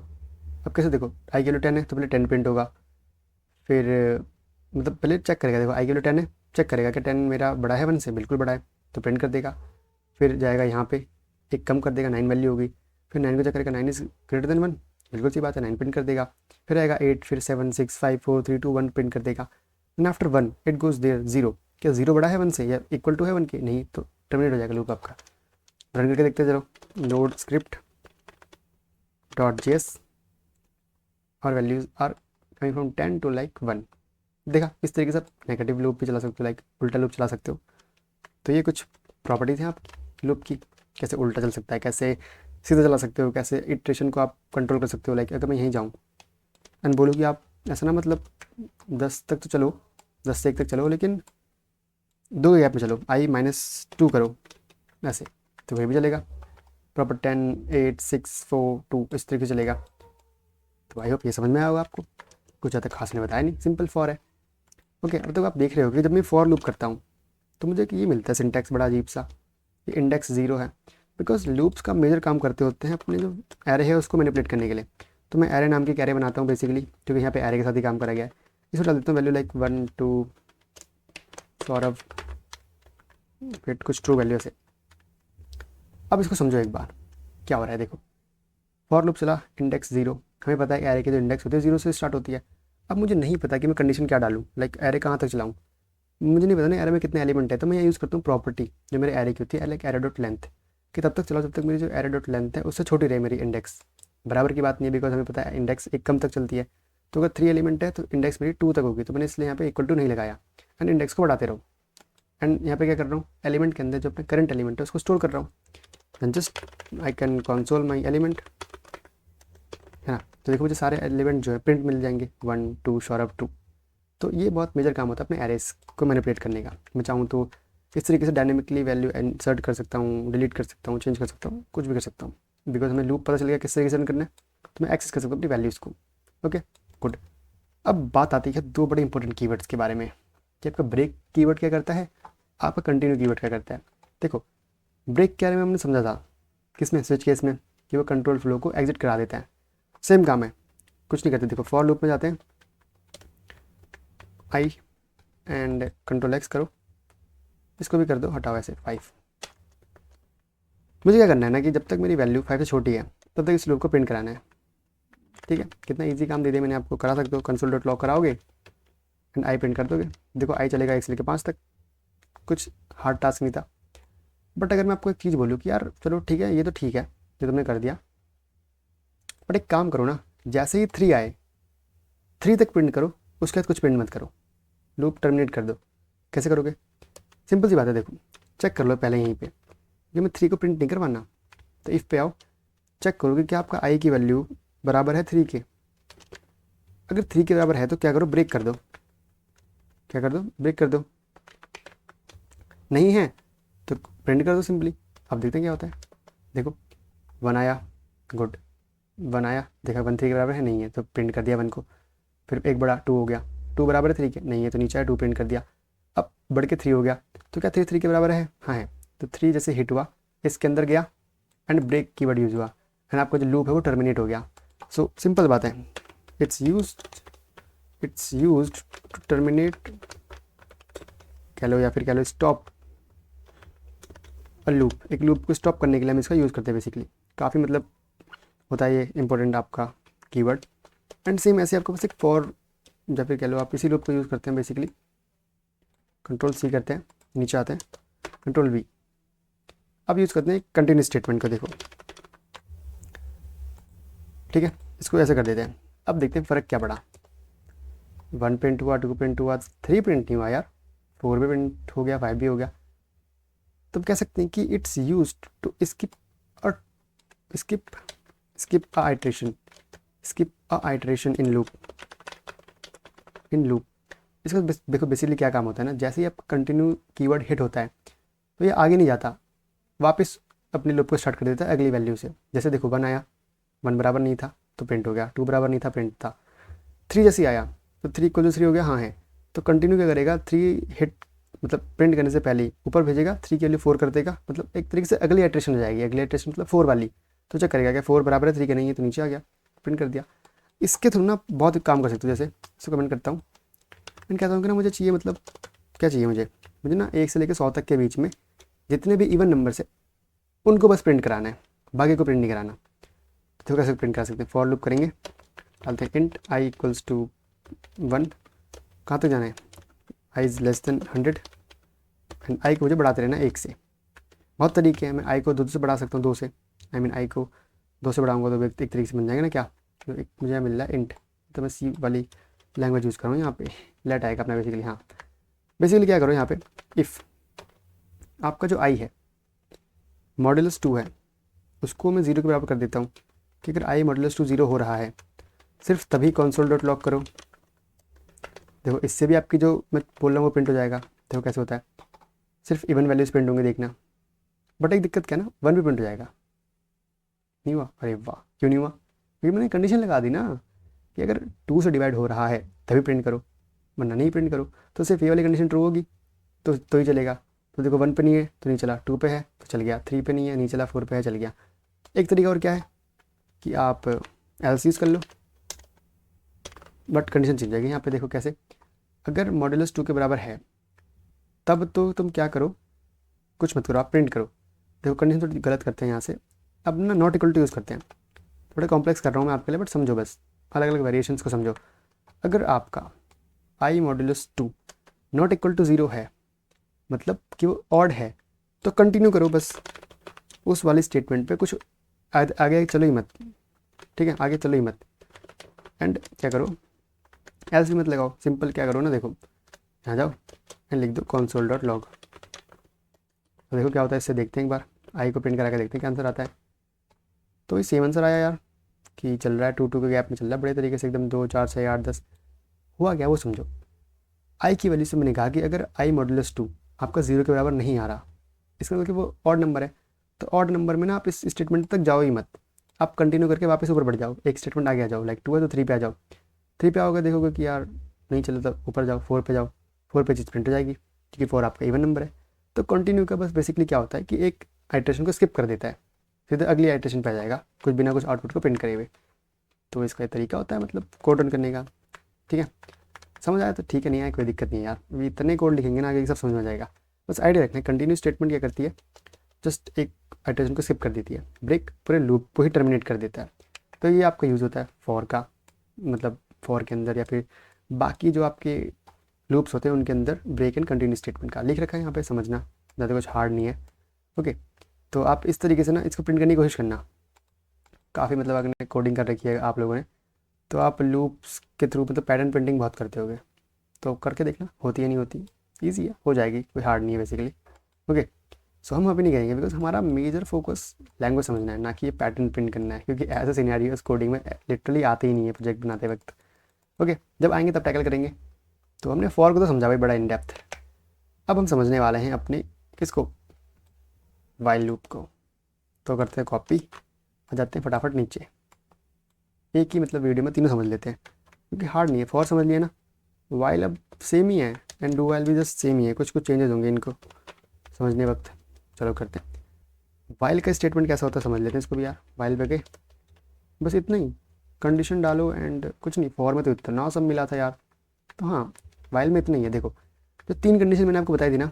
अब कैसे, देखो आई की वैल्यू 10 है तो पहले 10 प्रिंट होगा, फिर मतलब पहले चेक करेगा, देखो आई की वैल्यू 10 है, चेक करेगा कि 10 मेरा बड़ा है 1 से, बिल्कुल बड़ा है तो प्रिंट कर देगा। फिर जाएगा यहाँ पे एक कम कर देगा, 9 वैल्यू होगी, फिर 9 को चेक करेगा 9 इज ग्रेटर देन 1, बिल्कुल सी बात है 9 प्रिंट कर देगा। फिर आएगा 8, फिर 7 6 5 4 3 2 1 प्रिंट कर देगा। And after 1 it goes there 0, क्या 0 बड़ा है 1 से या इक्वल टू है 1 के, नहीं तो टर्मिनेट हो जाएगा लूप आपका। रन करके देखते चलो, लोड स्क्रिप्ट .js और values are coming from 10 to like 1। देखा, इस तरीके से आप नेगेटिव लूप भी चला सकते हो, लाइक उल्टा लूप चला सकते हो। तो ये कुछ प्रॉपर्टीज़ हैं आपकी लूप की, कैसे उल्टा चल सकता है, कैसे सीधा चला सकते हो, कैसे इटरेशन को आप कंट्रोल कर सकते हो। लाइक अगर मैं यहीं जाऊँ एंड बोलूँ कि आप ऐसा ना, मतलब 10 तक तो चलो, 10 से 1 तक चलो, लेकिन 2 गैप में चलो, i-2 करो ऐसे, तो वही भी चलेगा। प्रॉपर 10 8 6 4 2 इस तरीके से चलेगा। तो आई होप ये समझ में आया होगा आपको, कुछ ज़्यादा खास नहीं बताया, नहीं, सिंपल फॉर है। ओके, अब तो आप देख रहे हो कि जब मैं फॉर लूप करता हूँ तो मुझे ये मिलता है सिंटैक्स बड़ा अजीब सा, ये इंडेक्स 0 है, बिकॉज लूप्स का मेजर काम करते होते हैं अपने जो एरे है उसको मैनिपुलेट करने के लिए। तो मैं एरे नाम की एक एरे बनाता हूँ बेसिकली, क्योंकि यहाँ पे एरे के साथ ही काम करा गया है। इसको डाल देता हूँ वैल्यू लाइक 1 2 सौरभ, फिर कुछ ट्रू वैल्यू से। अब इसको समझो एक बार क्या हो रहा है, देखो फॉर लूप चला, इंडेक्स 0, हमें पता है एरे के जो इंडेक्स होते हैं 0 से स्टार्ट होती है। अब मुझे नहीं पता कि मैं कंडीशन क्या डालूँ, लाइक एरे कहाँ तक चलाऊँ, मुझे नहीं पता ना एरे में कितने एलिमेंट है। तो मैं ये यूज़ करता हूँ प्रॉपर्टी जो मेरे एरे की होती है, लाइक एरे डॉट लेंथ, कि तब तक चलाओ जब तक मेरी जो एरे डॉट लेंथ है उससे छोटी रहे मेरी इंडेक्स। बराबर की बात नहीं है, बिकॉज हमें पता है इंडेक्स 1 कम तक चलती है, तो अगर 3 एलिमेंट है तो इंडेक्स मेरी 2 तक होगी। तो मैंने इसलिए यहाँ पे इक्वल टू नहीं लगाया, एंड इंडेक्स को बढ़ाते रहो। एंड यहाँ पे क्या कर रहा हूँ, एलिमेंट के अंदर जो अपना करंट एलिमेंट है उसको स्टोर कर रहा हूँ, and just I can console my element, है ना। तो देखो मुझे सारे एलिमेंट जो है प्रिंट मिल जाएंगे, 1 2 सौरभ 2। तो ये बहुत मेजर काम होता है अपने एरेस को मैनिपुलेट करने का। मैं चाहूँ तो इस तरीके से डायनेमिकली वैल्यू इंसर्ट कर सकता हूँ, डिलीट कर सकता हूँ, चेंज कर सकता हूँ, कुछ भी कर सकता हूँ, बिकॉज हमें लूप पता चल गया किस तरीके से रन करना है, तो मैं एक्सेस कर सकता हूँ अपनी वैल्यूज़ को। Okay good. अब बात आती है 2 बड़े इंपॉर्टेंट कीवर्ड्स के बारे में, कि आपका ब्रेक कीवर्ड क्या करता है, आपका कंटिन्यू कीवर्ड क्या करता है। देखो ब्रेक के बारे में हमने समझा था किसमें, स्विच केस में, कि वो कंट्रोल फ्लो को एग्जिट करा देता है। सेम काम है, कुछ नहीं करते। देखो फॉर लूप में जाते हैं, आई एंड कंट्रोल एक्स करो, इसको भी कर दो, हटाओ ऐसे 5। मुझे क्या करना है ना कि जब तक मेरी वैल्यू 5 से छोटी है तब तक इस लूप को प्रिंट कराना है। ठीक है, कितना इजी काम दे दिया मैंने आपको, करा सकते हो। कंसोल डॉट लॉग कराओगे एंड आई प्रिंट कर दोगे, देखो आई चलेगा 1 से लेकर 5 तक, कुछ हार्ड टास्क नहीं था। बट अगर मैं आपको एक चीज़ बोलूँ कि यार चलो ठीक है, ये तो ठीक है जो तुमने कर दिया, बट एक काम करो ना, जैसे ही 3 आए 3 तक प्रिंट करो, उसके बाद कुछ प्रिंट मत करो, लूप टर्मिनेट कर दो। कैसे करोगे? सिंपल सी बात है, देखो चेक कर लो पहले यहीं पे, ये मैं 3 को प्रिंट नहीं करवाना, तो इफ़ पे आओ, चेक करो कि क्या आपका आई की वैल्यू बराबर है 3 के। अगर 3 के बराबर है तो क्या करो, ब्रेक कर दो। क्या कर दो? ब्रेक कर दो। नहीं है तो प्रिंट कर दो सिंपली। अब देखते हैं क्या होता है। देखो 1 आया, गुड, 1 आया, देखा 1 3 के बराबर है, नहीं है तो प्रिंट कर दिया 1 को। फिर एक बड़ा 2 हो गया, 2 बराबर है 3 के, नहीं है तो नीचे आया 2 प्रिंट कर दिया। अब बढ़ के 3 हो गया, तो क्या 3 3 के बराबर है? हाँ है। तो 3 जैसे हिट हुआ इसके अंदर गया एंड ब्रेक कीवर्ड यूज हुआ एंड आपका जो लूप है वो टर्मिनेट हो गया। सो सिंपल बात है, इट्स यूज्ड टू टर्मिनेट, कह लो या फिर कह लो स्टॉप अ लूप। एक लूप को स्टॉप करने के लिए हम इसका यूज़ करते हैं बेसिकली। काफ़ी मतलब होता है ये इंपॉर्टेंट आपका कीवर्ड। एंड सेम ऐसे आपको बस एक फॉर या फिर कह लो आप इसी लूप को यूज़ करते हैं बेसिकली। कंट्रोल सी करते हैं, नीचे आते हैं, कंट्रोल वी। अब यूज़ करते हैं कंटिन्यूस स्टेटमेंट को। देखो ठीक है, इसको ऐसे कर देते हैं। अब देखते हैं फ़र्क क्या पड़ा। 1 प्रिंट हुआ, 2 प्रिंट हुआ, 3 प्रिंट नहीं हुआ यार, 4 भी प्रिंट हो गया, 5 भी हो गया। तो हम कह सकते हैं कि it's used to skip a iteration in loop. इसका देखो बेसिकली क्या काम होता है ना, जैसे ही आप कंटिन्यू कीवर्ड हिट होता है तो ये आगे नहीं जाता, वापस अपने लूप को स्टार्ट कर देता है अगली वैल्यू से। जैसे देखो 1 आया, 1 बराबर नहीं था तो प्रिंट हो गया, 2 बराबर नहीं था प्रिंट था, 3 जैसे आया तो 3 इक्वल टू 3 हो गया, हाँ है। तो कंटिन्यू क्या करेगा, 3 हिट मतलब प्रिंट करने से पहले ही ऊपर भेजेगा, 3 के वैल्यू 4 कर देगा, मतलब एक तरीके से अगली आइटरेशन हो जाएगी। अगली आइटरेशन मतलब 4 वाली, तो चेक करेगा क्या 4 बराबर है 3 के, नहीं है तो नीचे आ गया, प्रिंट कर दिया। इसके थ्रू ना बहुत काम कर सकते हो। जैसे इसको कमेंट करता हूँ एंड कहता हूँ कि ना मुझे चाहिए, मतलब क्या चाहिए मुझे ना 1 से लेकर 100 तक के बीच में जितने भी इवन नंबर से उनको बस प्रिंट कराना है, बाकी को प्रिंट नहीं कराना। तो कैसे प्रिंट करा सकते हैं, फॉर लूप करेंगे, डालते हैं इंट आई इक्वल्स टू 1, कहाँ तक जाना है, I is less than 100 and आई को मुझे बढ़ाते रहना 1 से। बहुत तरीके हैं, मैं आई को 2 से बढ़ा सकता हूँ, 2 से, आई मीन आई को 2 से बढ़ाऊंगा तो एक तरीके से बन जाएगा ना क्या, तो एक मुझे मिल रहा है इंट, तो मैं सी वाली लैंग्वेज यूज़ करूँ यहाँ पे, लेट आएगा अपना बेसिकली। हाँ बेसिकली क्या करो यहाँ पे, इफ़ आपका जो आई है मॉड्यूलस 2 है, उसको मैं 0 के बराबर कर देता हूँ कि अगर आई मॉड्यूलस 2 0 हो रहा है सिर्फ तभी कंसोल डॉट लॉग करो। देखो इससे भी आपकी जो मैं बोल रहा हूँ वो प्रिंट हो जाएगा। देखो कैसे होता है, सिर्फ इवन वैल्यूज प्रिंट होंगे, देखना। बट एक दिक्कत क्या ना, 1 भी प्रिंट हो जाएगा। नहीं हुआ? अरे वाह, क्यों नहीं हुआ? क्योंकि मैंने कंडीशन लगा दी ना कि अगर 2 से डिवाइड हो रहा है तभी प्रिंट करो, वरना नहीं प्रिंट करो। तो सिर्फ ये वाली कंडीशन ट्रू होगी तो ही चलेगा। तो देखो 1 पे नहीं है तो नहीं चला, 2 पे है तो चल गया, 3 पे नहीं है नहीं चला, 4 पे है चल गया। एक तरीका और क्या है कि आप एल्स यूज़ कर लो, बट कंडीशन चेंज जाएगी यहाँ पे। देखो कैसे, अगर मॉड्यूलस 2 के बराबर है तब तो तुम क्या करो, कुछ मत करो, आप प्रिंट करो। देखो कंडीशन थोड़ी गलत करते हैं यहाँ से, अब ना नॉट इक्वल टू यूज़ करते हैं। थोड़ा कॉम्प्लेक्स कर रहा हूँ मैं आपके लिए, बट समझो बस, अलग अलग वेरिएशंस को समझो। अगर आपका आई मॉड्यूलस 2 नॉट इक्वल टू 0 है, मतलब कि वो ऑड है, तो कंटिन्यू करो बस उस वाली स्टेटमेंट पे, कुछ आगे चलो ही मत। ठीक है, आगे चलो ही मत। एंड क्या करो, एल्स भी मत लगाओ, सिंपल क्या करो ना, देखो यहाँ जाओ एंड लिख दो कंसोल डॉट लॉग। तो देखो क्या होता है, इससे देखते हैं एक बार, आई को प्रिंट करा के देखते हैं क्या आंसर आता है। तो ये सेम आंसर आया यार, कि चल रहा है 2 2 के गैप में चल रहा है बड़े तरीके से एकदम, 2 4 6 8 10। हुआ क्या वो समझो, आई की वैल्यू से मैंने कहा कि अगर आई मॉड्यूलस 2 आपका 0 के बराबर नहीं आ रहा, इसका मतलब कि वो ऑड नंबर है। तो ऑड नंबर में ना आप इस स्टेटमेंट तक जाओ ही मत, आप कंटिन्यू करके वापस ऊपर बढ़ जाओ, एक स्टेटमेंट आगे आ जाओ। लाइक 2 है तो 3 पे आ जाओ, 3 पे आओगे देखोगे कि यार नहीं चले तो ऊपर जाओ, 4 पे जाओ, 4 पे चीज़ प्रिंट हो जाएगी क्योंकि 4 आपका इवन नंबर है। तो कंटिन्यू का बस बेसिकली क्या होता है कि एक आइटरेशन को स्किप कर देता है, सीधे अगली आइटरेशन पे आ जाएगा कुछ बिना कुछ आउटपुट को प्रिंट करे हुए। तो इसका तरीका होता है मतलब कोड रन करने का। ठीक है, समझ आया तो ठीक है, नहीं आया कोई दिक्कत नहीं है यार, अभी इतने कोड लिखेंगे ना आगे सब समझ में आ जाएगा। बस आइडिया रखना है। कंटिन्यू स्टेटमेंट क्या करती है, जस्ट एक आइटरेशन को स्किप कर देती है, ब्रेक पूरे लूप को ही टर्मिनेट कर देता है। तो ये आपका यूज़ होता है फॉर का, मतलब फॉर के अंदर या फिर बाकी जो आपके लूप्स होते हैं उनके अंदर ब्रेक एंड कंटिन्यू स्टेटमेंट का लिख रखा है यहाँ पे, समझना ज़्यादा कुछ हार्ड नहीं है। ओके, तो आप इस तरीके से ना इसको प्रिंट करने की कोशिश करना। काफ़ी मतलब अगर कोडिंग कर रखी है आप लोगों ने तो आप लूप्स के थ्रू मतलब पैटर्न प्रिंटिंग बहुत करते होगे, तो करके देखना होती है नहीं होती, ईजी है, हो जाएगी, कोई हार्ड नहीं है बेसिकली। ओके, सो हम अभी नहीं करेंगे बिकॉज हमारा मेजर फोकस लैंग्वेज समझना है, ना कि ये पैटर्न प्रिंट करना है, क्योंकि ऐसे सिनेरियोस कोडिंग में लिटरली आते ही नहीं है प्रोजेक्ट बनाते वक्त। ओके, जब आएंगे तब टैकल करेंगे। तो हमने फॉर को तो समझा भाई बड़ा इन डेप्थ। अब हम समझने वाले हैं अपने किसको, वाइल लूप को। तो करते हैं कॉपी, आ जाते हैं फटाफट नीचे, एक ही मतलब वीडियो में तीनों समझ लेते हैं क्योंकि हार्ड नहीं है। फॉर समझ लिया ना, वाइल अब सेम ही है एंड डू वाइल भी जस्ट सेम ही है, कुछ कुछ चेंजेस होंगे इनको समझने वक्त। चलो करते हैं। वाइल का स्टेटमेंट कैसा होता है समझ लेते हैं इसको भी यार। वाइल पे गए, बस इतना ही, कंडीशन डालो एंड कुछ नहीं। फॉर में तो इतना सब मिला था यार, तो हाँ वाइल में इतना ही है। देखो जो तीन कंडीशन मैंने आपको बताई थी ना,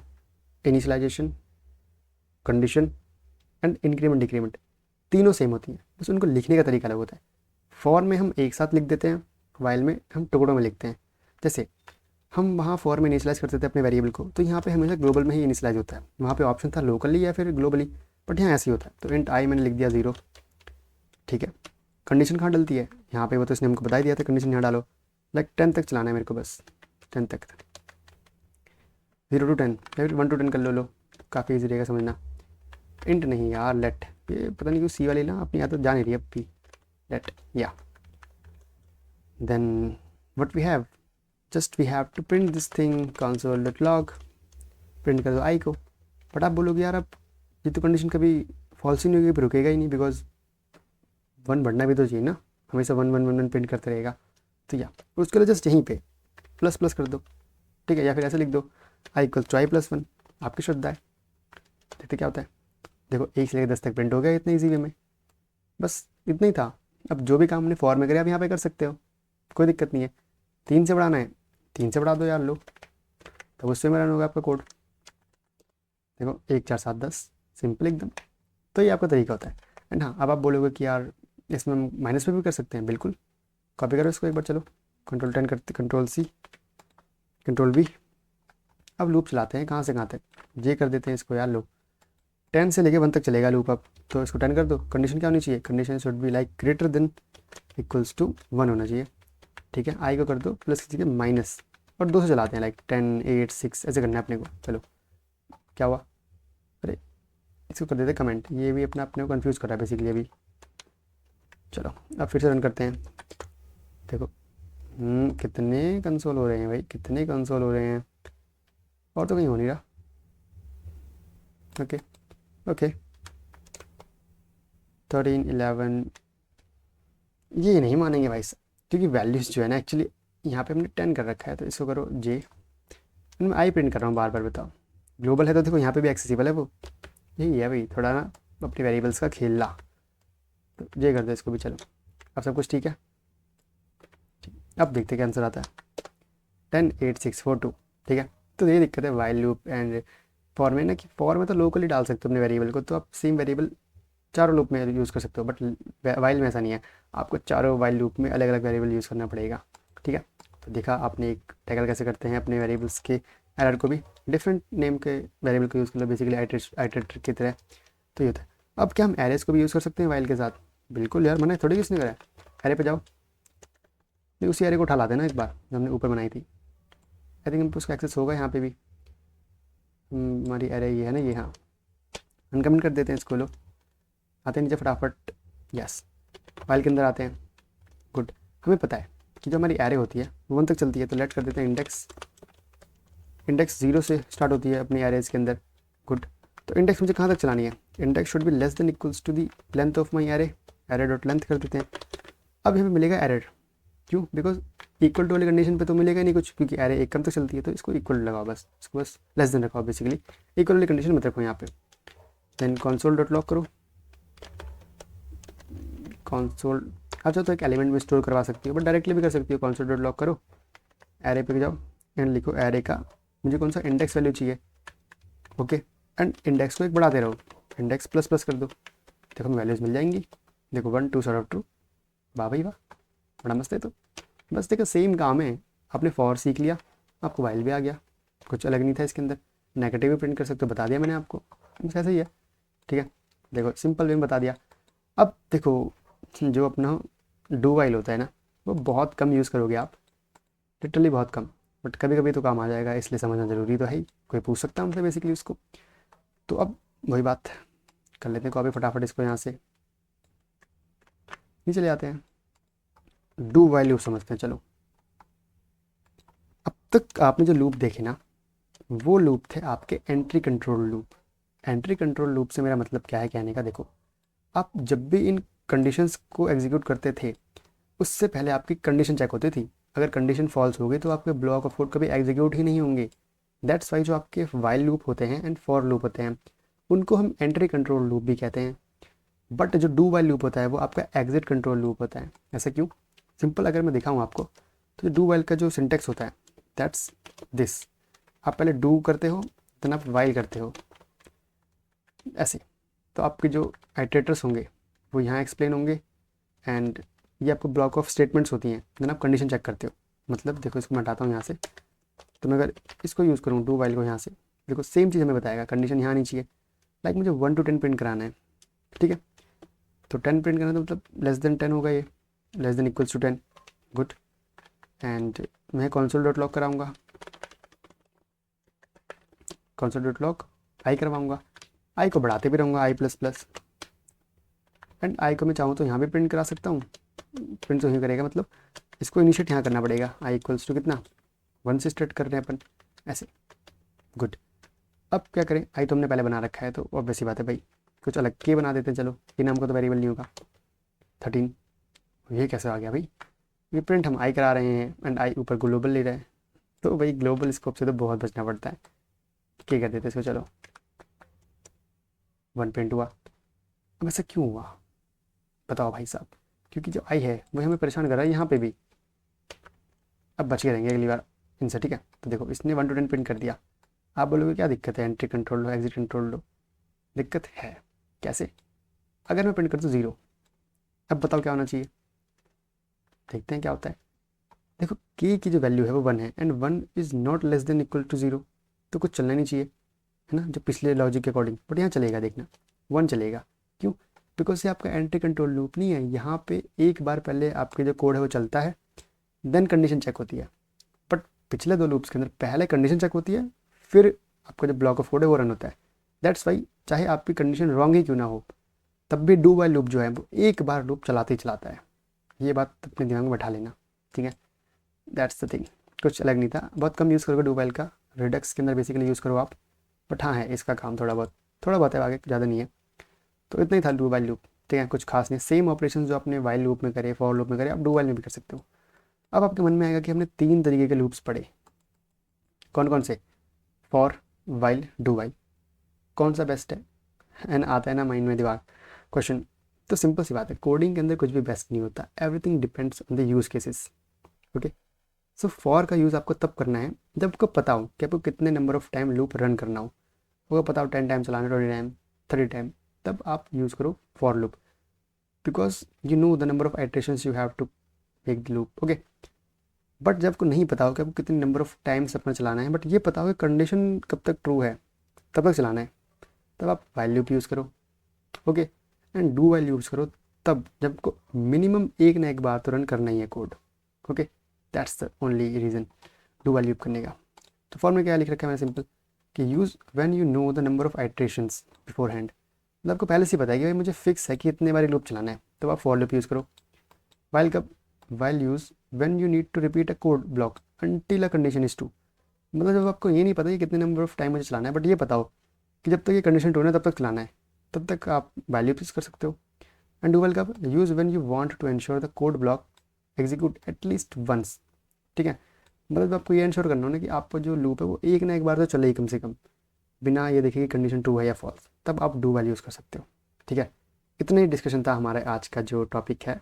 initialization, condition and increment decrement, तीनों सेम होती हैं, बस उनको लिखने का तरीका अलग होता है। फॉर में हम एक साथ लिख देते हैं, वाइल में हम टुकड़ों में लिखते हैं। जैसे हम वहाँ फॉर में इनिशियलाइज करते थे अपने वेरिएबल को, तो यहाँ पे हमेशा ग्लोबल में ही इनिशियलाइज होता है। वहाँ पे ऑप्शन था लोकली या फिर ग्लोबली, बट यहाँ ऐसे ही होता है। तो इंट आई मैंने लिख दिया 0, ठीक है। कंडीशन कहाँ डलती है, यहाँ पे वो तो इसने हमको बता ही दिया था, कंडीशन यहाँ डालो, लाइक 10 तक चलाना है मेरे को, बस 10 तक, 0 to 10 या फिर 1 to 10 कर लो, काफ़ी ईजी रहेगा समझना। इंट नहीं यार, लेट, ये पता नहीं क्यों सी वाली ना अपनी आदत जा नहीं रही अब भी, लेट या then what we have, just we have to print this thing console.log, print कर दो आई को। बट आप बोलोगे यार अब ये तो कंडीशन कभी फॉल्स ही नहीं होगी, रुकेगा ही नहीं, बिकॉज 1 बढ़ना भी तो चाहिए ना, हमेशा 1 1 1 1 प्रिंट करते रहेगा। तो या उसके लिए जस्ट यहीं पे प्लस प्लस कर दो, ठीक है, या फिर ऐसे लिख दो I equal to I plus 1, आपकी श्रद्धा है। देखते क्या होता है, देखो 1 से लेकर 10 तक प्रिंट हो गया इतने ईजी वे में, बस इतना ही था। अब जो भी काम हमने फॉर में करे आप यहाँ पे कर सकते हो, कोई दिक्कत नहीं है। 3 से बढ़ाना है 3 से बढ़ा दो यार, लो, तो उससे में रन होगा आपका कोड। देखो 1 4 7 10, सिंपल एकदम। तो ये आपका तरीका होता है। एंड हाँ, अब आप बोलोगे कि यार इसमें माइनस पे भी कर सकते हैं, बिल्कुल, कॉपी करो इसको एक बार, चलो कंट्रोल 10 करते, कंट्रोल सी, कंट्रोल वी। अब लूप चलाते हैं कहाँ से कहाँ तक, ये कर देते हैं इसको यार, लो 10 से लेके 1 तक चलेगा लूप। अब तो इसको 10 कर दो। कंडीशन क्या होनी चाहिए, condition should be like greater than equals to 1 होना चाहिए, ठीक है। आई को कर दो प्लस की जगह माइनस, और 2 से चलाते हैं, लाइक 10 8 6 ऐसे करना है अपने को। चलो क्या हुआ, अरे इसको कर देते कमेंट, ये भी अपने को कन्फ्यूज़ कर रहा है बेसिकली अभी। चलो अब फिर से रन करते हैं। देखो कितने कंसोल हो रहे हैं भाई, कितने कंसोल हो रहे हैं, और तो कहीं हो नहीं रहा। ओके ओके 13 11, ये नहीं मानेंगे भाई साहब, क्योंकि वैल्यूज़ जो है ना एक्चुअली यहाँ पे हमने 10 कर रखा है। तो इसको करो जे, मैं आई प्रिंट कर रहा हूँ बार बार, बताओ ग्लोबल है तो देखो यहाँ पे भी एक्सेसिबल है, वो यही है भाई, थोड़ा ना अपने वेरिएबल्स का खेलना। तो जे कर दो इसको भी। चलो अब सब कुछ ठीक है, अब देखते क्या आंसर आता है, 10 8 6 4 2, ठीक है। तो ये दिक्कत है वाइल लूप एंड फॉर में ना, कि फॉर में तो लोकली डाल सकते हो अपने वेरिएबल को, तो आप सेम वेरिएबल चारों लूप में यूज़ कर सकते हो, बट वाइल में ऐसा नहीं है, आपको चारों वाइल लूप में अलग अलग वेरिएबल यूज़ करना पड़ेगा, ठीक है। तो देखा आपने एक टैकल कैसे करते हैं अपने वेरिएबल्स के एरर को भी, डिफरेंट नेम के वेरिएबल को यूज़ कर लो बेसिकली आइटरेटर की तरह। तो ये होता है। अब क्या हम एरेज को भी यूज़ कर सकते हैं वाइल के साथ, बिल्कुल यार, मना थोड़ी किसने करा है। एरे पे जाओ, नहीं उसी एरे को उठा लाते हैं ना एक बार जो हमने ऊपर बनाई थी, आई थिंक उसका एक्सेस होगा यहाँ पे भी। हमारी एरे ये है ना, ये, हाँ अनकमेंट कर देते हैं इसको, लो आते हैं नीचे फटाफट, यस फाइल के अंदर आते हैं, गुड। हमें पता है कि जो हमारी एरे होती है वो 1 तक चलती है, तो लेट कर देते हैं इंडेक्स 0 से स्टार्ट होती है अपनी एरेज के अंदर, गुड। तो इंडेक्स मुझे कहाँ तक चलानी है, index should be less than equals to the length of my array dot length कर देते हैं। अब हमें मिलेगा एरर, क्यों, बिकॉज इक्वल टू वाली कंडीशन पे तो मिलेगा नहीं कुछ, क्योंकि एरे 1 कम तक चलती है, तो इसको इक्वल लगाओ बस, इसको बस लेस देन रखाओ बेसिकली, इक्वल वाली कंडीशन मत रखो यहाँ पे। देन कंसोल डॉट लॉग करो, कंसोल, अच्छा तो एक एलिमेंट में स्टोर करवा सकती हो, बट डायरेक्टली भी कर सकती हो, कंसोल डॉट लॉग करो एरे पे जाओ एंड लिखो एरे का मुझे कौन सा इंडेक्स वैल्यू चाहिए, ओके, एंड इंडेक्स को एक बढ़ाते रहो, इंडेक्स प्लस प्लस कर दो, देखो हमें वैल्यूज़ मिल जाएंगी। देखो 1 2 सॉर्ट ऑफ ट्रू, वाह भाई वाह, बड़ा मस्त है। तो बस देखो सेम काम है, आपने फॉर सीख लिया, आपको वाइल भी आ गया, कुछ अलग नहीं था इसके अंदर। नेगेटिव भी प्रिंट कर सकते हो, बता दिया मैंने आपको, बस ऐसा ही है। ठीक है, देखो सिंपल वे में बता दिया। अब देखो जो अपना डू वाइल होता है ना, वो बहुत कम यूज़ करोगे आप, लिटरली बहुत कम, बट कभी कभी तो काम आ जाएगा, इसलिए समझना ज़रूरी तो है ही। कोई पूछ सकता है हमसे बेसिकली उसको। तो अब वही बात कर लेते हैं कॉपी फटाफट इसको, यहाँ से नीचे ले आते हैं, डू वाइल लूप समझते हैं। चलो, अब तक आपने जो लूप देखे ना, वो लूप थे आपके entry control loop. Entry control loop से मेरा मतलब क्या है कहने का, देखो आप जब भी इन कंडीशंस को एग्जीक्यूट करते थे, उससे पहले आपकी कंडीशन चेक होती थी। अगर कंडीशन फॉल्स हो गई तो आपके ब्लॉक ऑफ कोड कभी एग्जीक्यूट ही नहीं होंगे। दैट्स वाई जो आपके वाइल लूप होते हैं एंड फॉर लूप होते हैं, उनको हम एंट्री कंट्रोल लूप भी कहते हैं। बट जो डू वाइल लूप होता है वो आपका एग्जिट कंट्रोल लूप होता है। ऐसा क्यों? सिंपल अगर मैं दिखाऊँ आपको, तो जो डू वाइल का जो सिंटेक्स होता है दैट्स दिस। आप पहले डू करते हो, देन आप वाइल करते हो, ऐसे। तो आपके जो आइटरेटर्स होंगे वो यहाँ एक्सप्लेन होंगे, एंड ये आपको ब्लॉक ऑफ स्टेटमेंट्स होती हैं, देन आप कंडीशन चेक करते हो। मतलब देखो इसको मैं हटाता हूँ यहाँ से, तो मैं अगर इसको यूज़ करूँ डू वाइल को यहाँ से, देखो सेम चीज़ हमें बताएगा, कंडीशन यहाँ नहीं चाहिए। लाइक मुझे 1 to 10 प्रिंट कराना है, ठीक है, तो 10 प्रिंट करना, तो मतलब लेस देन 10 होगा, ये less than equals to 10, good. And मैं कॉन्सोल डॉट लॉग कराऊँगा, कॉन्सोल डॉट लॉग आई करवाऊँगा, आई को बढ़ाते भी रहूँगा, आई प्लस प्लस, एंड आई को मैं चाहूँ तो यहाँ भी प्रिंट करा सकता हूँ, प्रिंट तो ही करेगा, मतलब इसको इनिशिएट यहाँ करना पड़ेगा, आई इक्वल्स टू कितना 1 से स्टार्ट कर रहे हैं अपन, ऐसे, गुड। अब क्या करें, आई तो हमने पहले बना रखा है, तो ऑब्वियस सी बात है भाई कुछ अलग के बना देते हैं। चलो ये नाम को तो वेरिएबल नहीं होगा, 13, ये कैसे आ गया भाई, ये प्रिंट हम आई करा रहे हैं एंड आई ऊपर ग्लोबल ले रहे हैं, तो भाई ग्लोबल स्कोप से तो बहुत बचना पड़ता है, क्या कर देते इसको। चलो 1 प्रिंट हुआ, अब ऐसा क्यों हुआ बताओ भाई साहब, क्योंकि जो आई है वो हमें परेशान कर रहा है यहाँ पे भी। अब बच के रहेंगे अगली बार इनसे, ठीक है। तो देखो इसने 1 to 10 प्रिंट कर दिया, आप बोलोगे क्या दिक्कत है, एंट्री कंट्रोल लो, एग्जिट कंट्रोल लो, दिक्कत है कैसे? अगर मैं प्रिंट कर दूँ 0, अब बताओ क्या होना चाहिए, देखते हैं क्या होता है। देखो के की जो वैल्यू है वो 1 है, and 1 is not less than equal to 0, तो कुछ चलना नहीं चाहिए, है ना, जो पिछले लॉजिक के अकॉर्डिंग, बट यहाँ चलेगा, देखना 1 चलेगा। क्यों? बिकॉज ये आपका एंट्री कंट्रोल लूप नहीं है, यहाँ पे एक बार पहले आपके जो कोड है वो चलता है, देन कंडीशन चेक होती है। बट पिछले 2 लूप्स के अंदर पहले कंडीशन चेक होती है, फिर आपका जो ब्लॉक ऑफ कोड है वो रन होता है। दैट्स वाई चाहे आपकी कंडीशन रॉन्ग ही क्यों ना हो, तब भी डू वाइल लूप जो है वो एक बार लूप चलाते ही चलाता है। ये बात अपने दिमाग में बैठा लेना, ठीक है। दैट्स द थिंग, कुछ अलग नहीं था, बहुत कम यूज़ करोगे डू वाइल का, रिडक्स के अंदर बेसिकली यूज़ करो आप, बट हाँ है इसका काम थोड़ा बहुत है, आगे ज़्यादा नहीं है। तो इतना ही था डू वाइल लूप, ठीक है, कुछ खास नहीं। सेम ऑपरेशन जो आपने वाइल लूप में करे, फॉर लूप में करे, आप डू वाइल में भी कर सकते हो। अब आपके मन में आएगा कि हमने 3 तरीके के लूप्स पढ़े, कौन कौन से, फॉर, वाइल, डू वाइल, कौन सा बेस्ट है, एंड आता है ना माइंड में दिमाग क्वेश्चन। तो सिंपल सी बात है, कोडिंग के अंदर कुछ भी बेस्ट नहीं होता, everything depends on the use cases, okay. So for का यूज़ आपको तब करना है जब आपको पता हो कि आपको कितने number of time loop run करना हो, आपको पता हो 10 टाइम चलाना, 20 टाइम, 30 टाइम, तब आप यूज़ करो for loop, because you know the number of iterations you have to make the loop, okay. But जब आपको नहीं पता हो कि आपको कितने नंबर ऑफ टाइम्स अपना चलाना है, बट ये पता हो कि कंडीशन कब तक ट्रू है तब तक चलाना है, तब आप वाइल लूप यूज़ करो, okay. And do while use करो तब जब को मिनिमम एक ना एक बार तो रन करना ही है code, okay. That's the only reason do while loop करने का। तो फॉर्म में क्या लिख रखा है मैंने, सिंपल कि use when you know the number of iterations before hand, मतलब आपको पहले से पता है कि भाई मुझे फिक्स है कि इतने बार लूप चलाना है, तो आप फॉर लूप यूज़ करो। वाइल कब, while use when you need to repeat a code block until a condition is true, मतलब जब आपको ये नहीं पता कि कितने नंबर ऑफ टाइम मुझे चलाना है, बट ये पता हो कि जब तक ये कंडीशन ट्रू है तब तक चलाना है, तब तक आप वैल्यू यूज़ कर सकते हो। एंड डू वाइल कब, use when you want to ensure the code block execute at least once, ठीक है, मतलब आपको ये इंश्योर करना हो ना कि आपका जो लूप है वो एक ना एक बार तो चले ही कम से कम, बिना ये देखे कि कंडीशन ट्रू है या फॉल्स, तब आप डू वाइल यूज़ कर सकते हो, ठीक है। इतना ही डिस्कशन था हमारा आज का जो टॉपिक है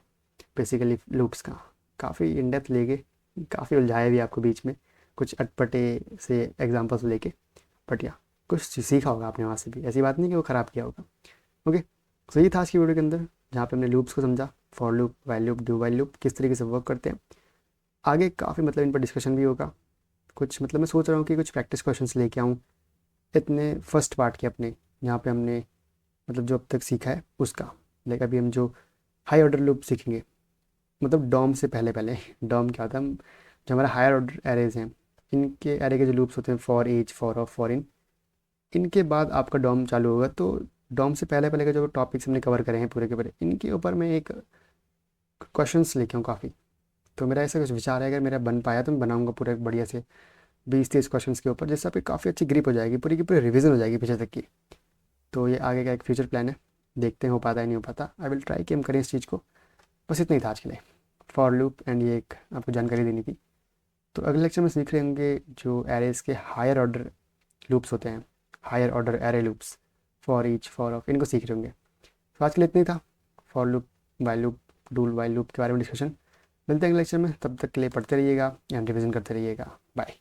बेसिकली लूप्स का, काफ़ी इन डेप्थ ले गए, काफ़ी उलझाया भी आपको बीच में कुछ अटपटे से एग्जांपल्स लेके, बट या कुछ सीखा होगा आपने वहाँ से भी, ऐसी बात नहीं कि वो ख़राब किया होगा। ओके, सो ये था आज की वीडियो के अंदर, जहाँ पे हमने लूप्स को समझा, for loop, while loop, do while loop किस तरीके से वर्क करते हैं। आगे काफ़ी मतलब इन पर डिस्कशन भी होगा कुछ, मतलब मैं सोच रहा हूँ कि कुछ प्रैक्टिस क्वेश्चंस लेके आऊँ इतने फर्स्ट पार्ट के अपने, यहाँ पे हमने मतलब जो अब तक सीखा है उसका। लाइक अभी हम जो हाई ऑर्डर लूप सीखेंगे, मतलब डॉम से पहले पहले डॉम क्या होता है, जो हमारा हायर ऑर्डर एरेज हैं, इनके एरे के जो लूप्स होते हैं, for each, for of, for in, इनके बाद आपका डॉम चालू होगा। तो डॉम से पहले पहले का जो टॉपिक्स हमने कवर करे हैं पूरे के पूरे, इनके ऊपर मैं एक क्वेश्चंस लेके आऊँ काफ़ी। तो मेरा ऐसा कुछ विचार है, अगर मेरा बन पाया तो मैं बनाऊंगा पूरे बढ़िया से 20-30 क्वेश्चंस के ऊपर, जिससे आपकी काफ़ी अच्छी ग्रिप हो जाएगी, पूरी की पूरी रिवीजन हो जाएगी पीछे तक की। तो ये आगे का एक फ्यूचर प्लान है, देखते हैं हो पाता है नहीं हो पाता। आई विल ट्राई कि हम करें इस चीज़ को। बस इतना ही था आज के लिए, फॉर लूप एंड ये एक आपको जानकारी देनी थी। तो अगले लेक्चर में सीख रहे होंगे जो एरेज के हायर ऑर्डर लूप्स होते हैं, higher order array loops, for each, for of, इनको सीख रहे होंगे। तो आज के लिए इतना ही था, for loop, while loop, do while loop के बारे में डिस्कशन। मिलते हैं अगले लेक्चर में, तब तक के लिए पढ़ते रहिएगा एंड रिविजन करते रहिएगा। बाय।